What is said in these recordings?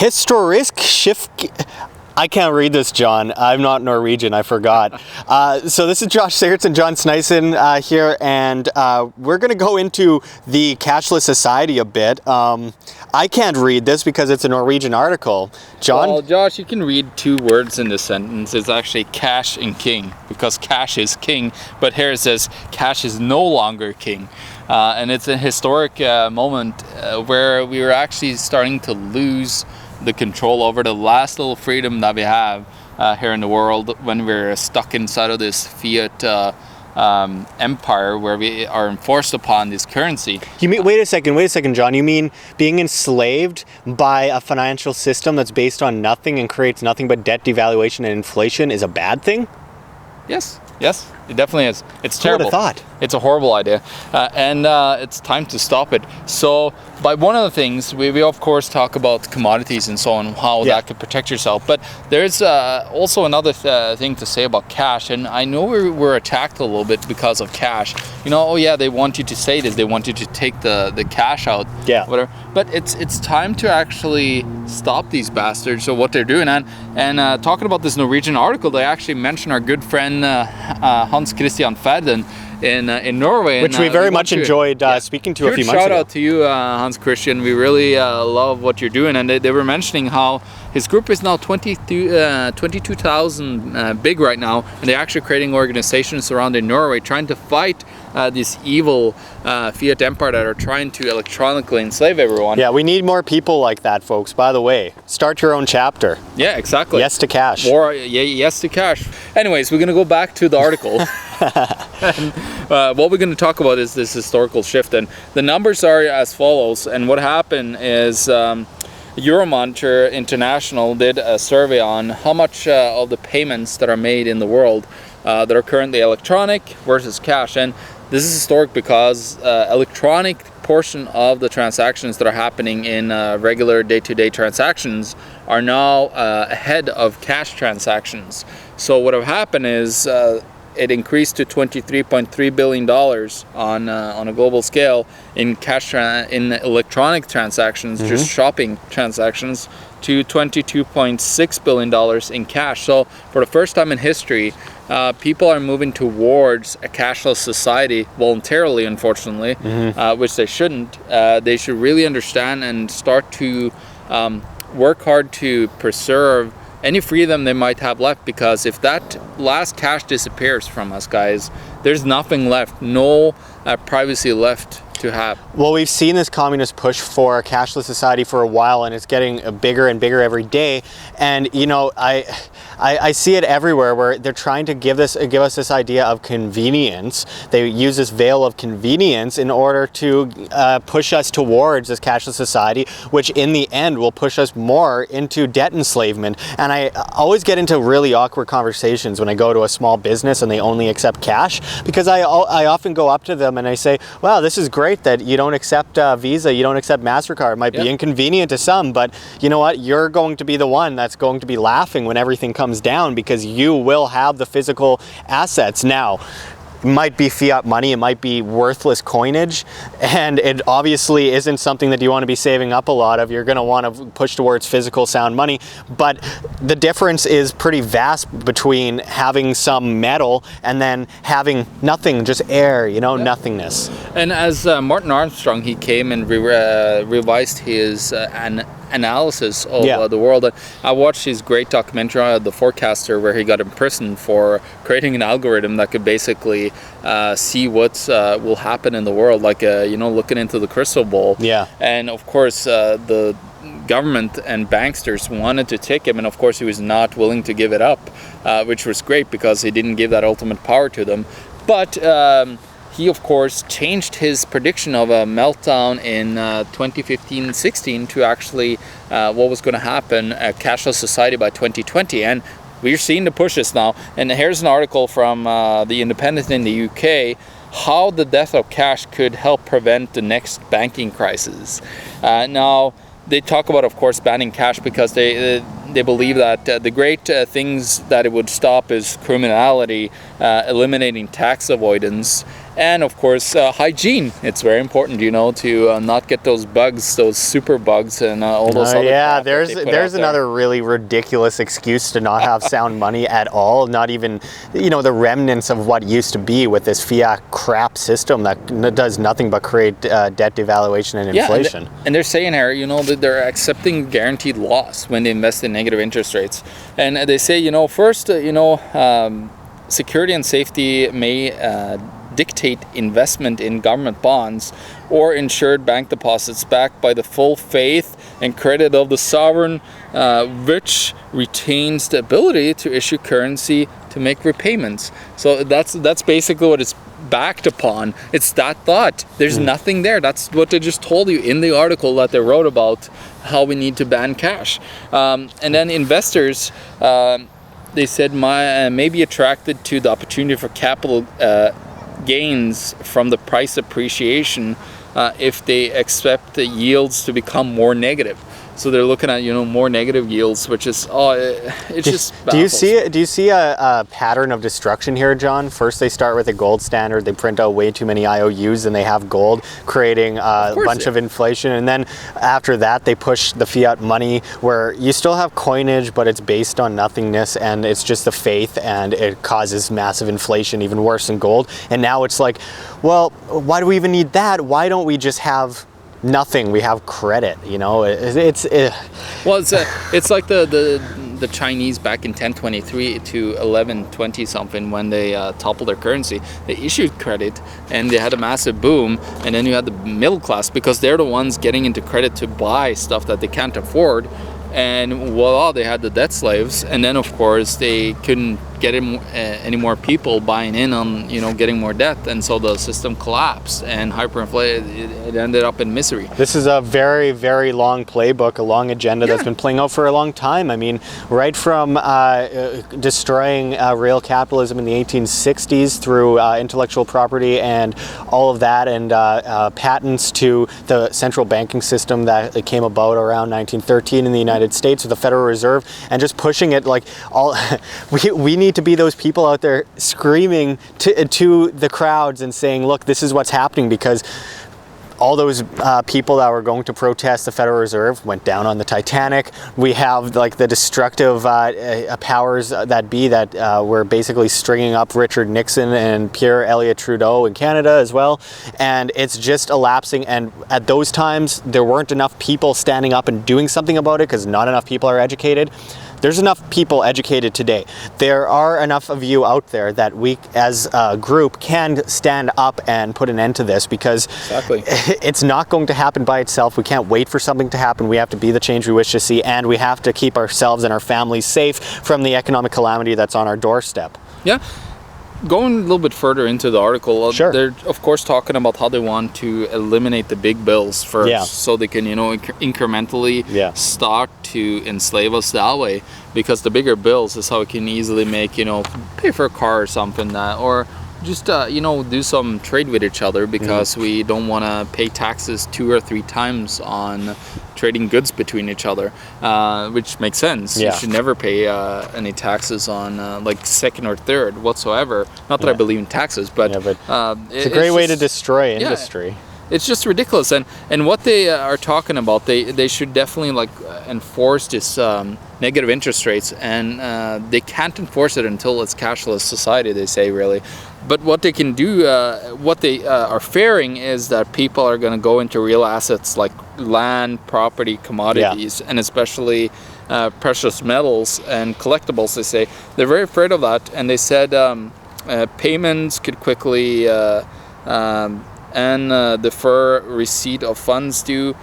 Historisk Skift. I can't read this, John. I'm not Norwegian, I forgot. So this is Josh Sigurdsson and John Sneisen here, and we're going to go into the cashless society a bit. I can't read this because it's a Norwegian article. John? Well, Josh, you can read two words in this sentence. It's actually cash and king, because cash is king, but here it says cash is no longer king. And it's a historic moment where we were actually starting to lose the control over the last little freedom that we have here in the world when we're stuck inside of this fiat empire where we are enforced upon this currency. You mean, wait a second, John. You mean being enslaved by a financial system that's based on nothing and creates nothing but debt, devaluation, and inflation is a bad thing? Yes, it definitely is. It's terrible. Who would have thought? It's a horrible idea, and it's time to stop it. So, by one of the things, we of course talk about commodities and so on, how that could protect yourself. But there's also another thing to say about cash, and I know we're attacked a little bit because of cash. You know, oh yeah, they want you to say this, they want you to take the cash out, whatever. But it's time to actually stop these bastards. So what they're doing, and talking about this Norwegian article, they actually mention our good friend Hans Christian Ferden in Norway, which we very much enjoyed speaking to a few months ago. Shout out to you, Hans Christian. We really love what you're doing, and they were mentioning how his group is now 22,000 big right now, and they're actually creating organizations around in Norway trying to fight this evil fiat empire that are trying to electronically enslave everyone. Yeah, we need more people like that, folks. By the way, start your own chapter. Yeah, exactly. Yes to cash. Or yes to cash. Anyways, we're going to go back to the article. And, what we're going to talk about is this historical shift, and the numbers are as follows. And what happened is Euromonitor International did a survey on how much of the payments that are made in the world that are currently electronic versus cash. And this is historic because electronic portion of the transactions that are happening in regular day-to-day transactions are now ahead of cash transactions. So what have happened is it increased to $23.3 billion on a global scale in in electronic transactions, just shopping transactions, to $22.6 billion in cash. So for the first time in history, people are moving towards a cashless society voluntarily, unfortunately, which they shouldn't. They should really understand and start to work hard to preserve any freedom they might have left, because if that last cash disappears from us, guys, there's nothing left, no privacy left to have. Well, we've seen this communist push for a cashless society for a while, and it's getting bigger and bigger every day. And you know, I see it everywhere where they're trying to give us this idea of convenience. They use this veil of convenience in order to push us towards this cashless society, which in the end will push us more into debt enslavement. And I always get into really awkward conversations when I go to a small business and they only accept cash, because I often go up to them and I say, wow, this is great that you don't accept Visa, you don't accept MasterCard. It might be inconvenient to some, but you know what? You're going to be the one that's going to be laughing when everything comes down, because you will have the physical assets. Now, it might be fiat money, it might be worthless coinage, and it obviously isn't something that you want to be saving up a lot of. You're going to want to push towards physical sound money, but the difference is pretty vast between having some metal and then having nothing, just air, you know, nothingness. And as Martin Armstrong, he came and revised his analysis of the world. I watched his great documentary, The Forecaster, where he got imprisoned for creating an algorithm that could basically see what will happen in the world, like you know, looking into the crystal ball. Yeah. And of course, the government and banksters wanted to take him, and of course he was not willing to give it up, which was great because he didn't give that ultimate power to them. But he, of course, changed his prediction of a meltdown in 2015-16 to actually what was going to happen, a cashless society by 2020. And we're seeing the pushes now. And here's an article from The Independent in the UK, how the death of cash could help prevent the next banking crisis. Now, they talk about, of course, banning cash because they believe that the great things that it would stop is criminality, eliminating tax avoidance, And of course, hygiene. It's very important, to not get those bugs, those super bugs, and all those other crap that there's they put there's out there. another really ridiculous excuse to not have sound money at all. Not even, the remnants of what used to be with this fiat crap system that does nothing but create debt devaluation and inflation. And they're saying here, that they're accepting guaranteed loss when they invest in negative interest rates. And they say, first, security and safety may dictate investment in government bonds or insured bank deposits backed by the full faith and credit of the sovereign, which retains the ability to issue currency to make repayments. So that's basically what it's backed upon. It's that thought. There's nothing there. That's what they just told you in the article that they wrote about how we need to ban cash. And then investors, they said, may be attracted to the opportunity for capital gains from the price appreciation if they expect the yields to become more negative. So they're looking at more negative yields, which is it just baffles. Do you see a pattern of destruction here, John? First they start with a gold standard, they print out way too many IOUs and they have gold, creating a bunch of inflation, and then after that they push the fiat money where you still have coinage but it's based on nothingness and it's just the faith, and it causes massive inflation, even worse than gold. And now it's like, well, why do we even need that? Why don't we just have nothing? We have credit, Well, it's like the Chinese back in 1023 to 1120 something, when they toppled their currency. They issued credit and they had a massive boom, and then you had the middle class, because they're the ones getting into credit to buy stuff that they can't afford, and voila, they had the debt slaves. And then of course they couldn't get any more people buying in on getting more debt, and so the system collapsed and hyperinflated. It ended up in misery. This is a very, very long playbook, a long agenda that's been playing out for a long time. I mean, right from destroying real capitalism in the 1860s through intellectual property and all of that, and patents, to the central banking system that came about around 1913 in the United States with the Federal Reserve, and just pushing it like all. we need to be those people out there screaming to the crowds and saying, look, this is what's happening, because all those people that were going to protest the Federal Reserve went down on the Titanic. We have like the destructive powers that be that were basically stringing up Richard Nixon and Pierre Elliott Trudeau in Canada as well. And it's just elapsing. And at those times, there weren't enough people standing up and doing something about it because not enough people are educated. There's enough people educated today. There are enough of you out there that we as a group can stand up and put an end to this, because it's not going to happen by itself. We can't wait for something to happen. We have to be the change we wish to see, and we have to keep ourselves and our families safe from the economic calamity that's on our doorstep. Yeah. Going a little bit further into the article, they're of course talking about how they want to eliminate the big bills first, so they can incrementally stock to enslave us that way, because the bigger bills is how we can easily make pay for a car or something, or just do some trade with each other, because we don't want to pay taxes 2 or 3 times on trading goods between each other, which makes sense. You should never pay any taxes on like second or third whatsoever. Not that I believe in taxes, but it's a great way to destroy industry. It's just ridiculous. And what they are talking about, they should definitely enforce this negative interest rates, and they can't enforce it until it's cashless society, they say, really. But what they can do, what they are fearing is that people are going to go into real assets like land, property, commodities, and especially precious metals and collectibles, they say. They're very afraid of that, and they said payments could quickly defer receipt of funds due.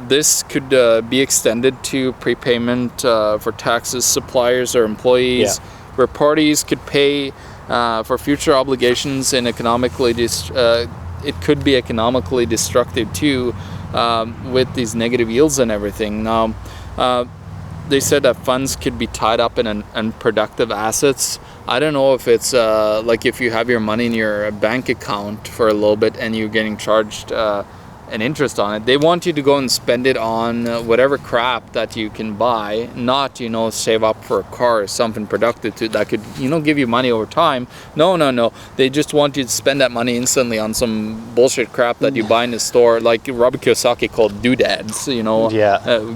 This could be extended to prepayment for taxes, suppliers, or employees, where parties could pay for future obligations, and it could be economically destructive too, with these negative yields and everything. Now, they said that funds could be tied up in unproductive assets. I don't know if it's like if you have your money in your bank account for a little bit and you're getting charged an interest on it. They want you to go and spend it on whatever crap that you can buy, not, you know, save up for a car or something productive that could, you know, give you money over time. No. They just want you to spend that money instantly on some bullshit crap that you buy in the store, like Robert Kiyosaki called doodads, you know,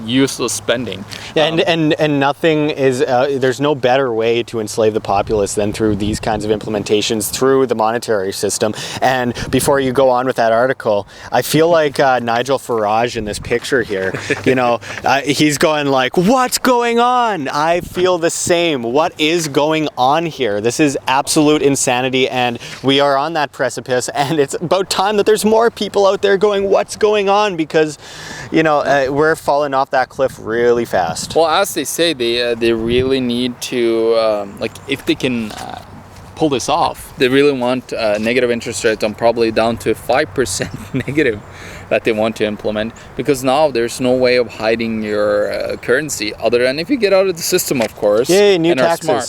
useless spending. Yeah, and nothing is, there's no better way to enslave the populace than through these kinds of implementations through the monetary system. And before you go on with that article, I feel like Nigel Farage in this picture here, you know, he's going like, what's going on? I feel the same. What is going on here? This is absolute insanity, and we are on that precipice, and it's about time that there's more people out there going, what's going on? Because, you know, we're falling off that cliff really fast. Well, as they say, they really need to, like, if they can pull this off, they really want negative interest rates on probably down to 5% negative that they want to implement, because now there's no way of hiding your currency other than if you get out of the system, of course. Yay, new and taxes. Are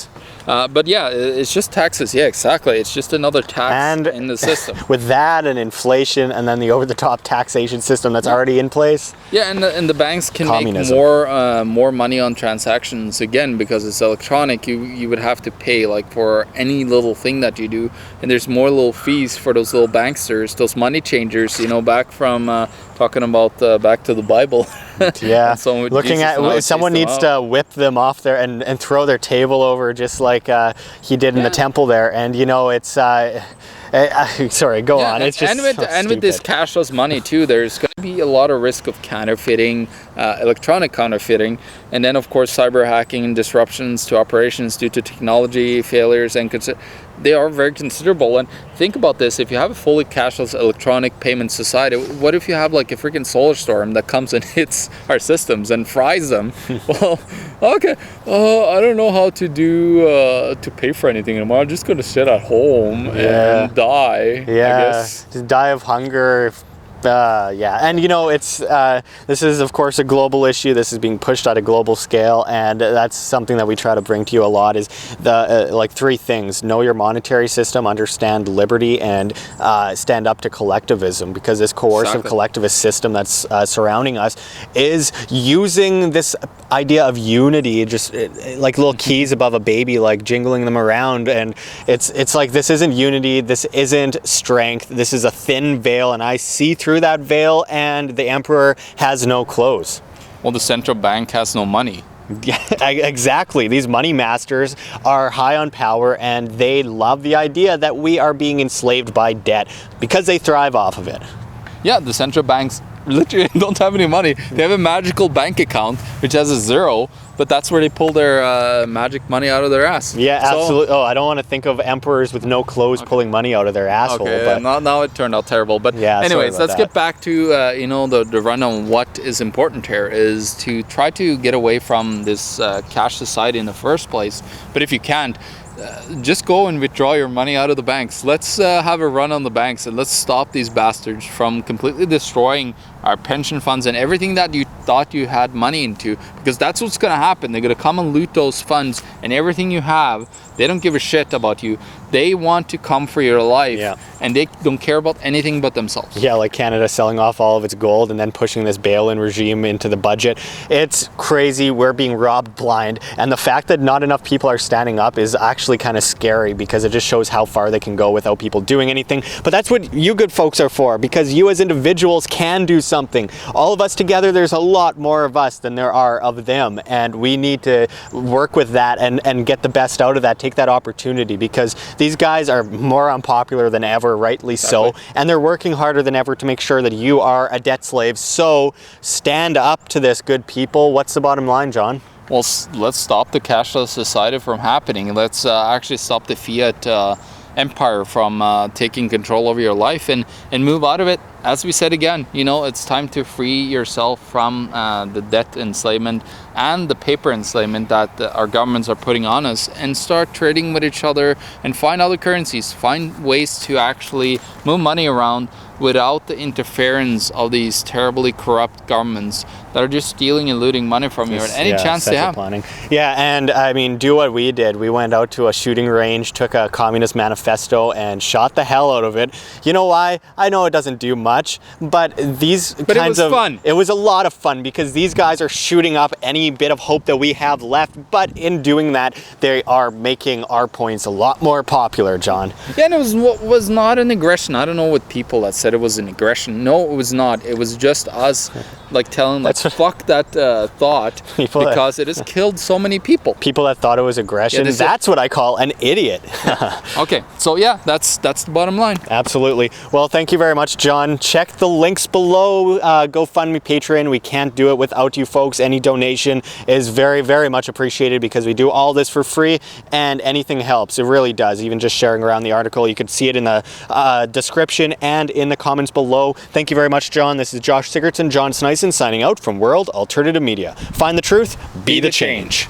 smart. But yeah, it's just taxes. Yeah, exactly. It's just another tax in the system. With that and inflation and then the over-the-top taxation system that's already in place. Yeah, and the banks can Communism. make more money on transactions again because it's electronic. You would have to pay like for any little thing that you do, and there's more little fees for those little banksters, those money changers. You know, back from talking about back to the Bible. Yeah, looking at someone needs to whip them off there and throw their table over just like he did in the temple there. And you know, it's sorry, go on. It's just and with this cashless money too, there's going to be a lot of risk of counterfeiting, electronic counterfeiting, and then of course cyber hacking and disruptions to operations due to technology failures, and they are very considerable. And think about this: if you have a fully cashless electronic payment society, what if you have like a freaking solar storm that comes and hits our systems and fries them? Well, okay, I don't know how to do to pay for anything anymore. I'm just going to sit at home and die. Yeah, I guess. Just die of hunger. And you know, it's this is of course a global issue. This is being pushed at a global scale, and that's something that we try to bring to you a lot. Is the like three things: know your monetary system, understand liberty, and stand up to collectivism. Because this coercive collectivist system that's surrounding us is using this idea of unity, just like little keys above a baby, like jingling them around, and it's like this isn't unity. This isn't strength. This is a thin veil, and I see through that veil, and the emperor has no clothes. Well, the central bank has no money. Yeah, exactly. These money masters are high on power, and they love the idea that we are being enslaved by debt because they thrive off of it. Yeah, the central banks literally don't have any money. They have a magical bank account which has a zero, but that's where they pull their magic money out of their ass. Yeah, absolutely. I don't want to think of emperors with no clothes pulling money out of their asshole. Okay, but now it turned out terrible. But yeah, anyways, let's get back to you know, the run on what is important here is to try to get away from this cash society in the first place. But if you can't, just go and withdraw your money out of the banks. Let's have a run on the banks, and let's stop these bastards from completely destroying our pension funds and everything that you thought you had money into, because that's what's going to happen. They're going to come and loot those funds and everything you have. They don't give a shit about you. They want to come for your life, and they don't care about anything but themselves. Yeah, like Canada selling off all of its gold and then pushing this bail-in regime into the budget. It's crazy. We're being robbed blind, and the fact that not enough people are standing up is actually kind of scary, because it just shows how far they can go without people doing anything. But that's what you good folks are for, because you as individuals can do something. All of us together, there's a lot more of us than there are of them, and we need to work with that and get the best out of that, take that opportunity, because these guys are more unpopular than ever, rightly so, and they're working harder than ever to make sure that you are a debt slave. So stand up to this, good people. What's the bottom line, John? Well, let's stop the cashless society from happening. Let's actually stop the fiat empire from taking control over your life and move out of it. As we said again, you know, it's time to free yourself from the debt enslavement and the paper enslavement that our governments are putting on us, and start trading with each other and find other currencies, find ways to actually move money around without the interference of these terribly corrupt governments that are just stealing and looting money from you at any chance they central have. planning. Yeah, and I mean, do what we did. We went out to a shooting range, took a Communist Manifesto, and shot the hell out of it. You know why? I know it doesn't do much, but these But kinds it was of fun. It was a lot of fun because these guys are shooting up any bit of hope that we have left. But in doing that, they are making our points a lot more popular, John. Yeah, and it was not an aggression. I don't know what people that said it was an aggression. No, it was not. It was just us, like telling like fuck that thought People that- because it has killed so many people. People that thought it was aggression, this is- that's what I call an idiot. Okay, so yeah, that's the bottom line. Absolutely. Well, thank you very much, John. Check the links below. GoFundMe, Patreon. We can't do it without you folks. Any donation is very, very much appreciated because we do all this for free and anything helps. It really does. Even just sharing around the article. You could see it in the description and in the comments below. Thank you very much, John. This is Josh Sigurdsson, John Sneisen signing out from World Alternative Media. Find the truth, be the change.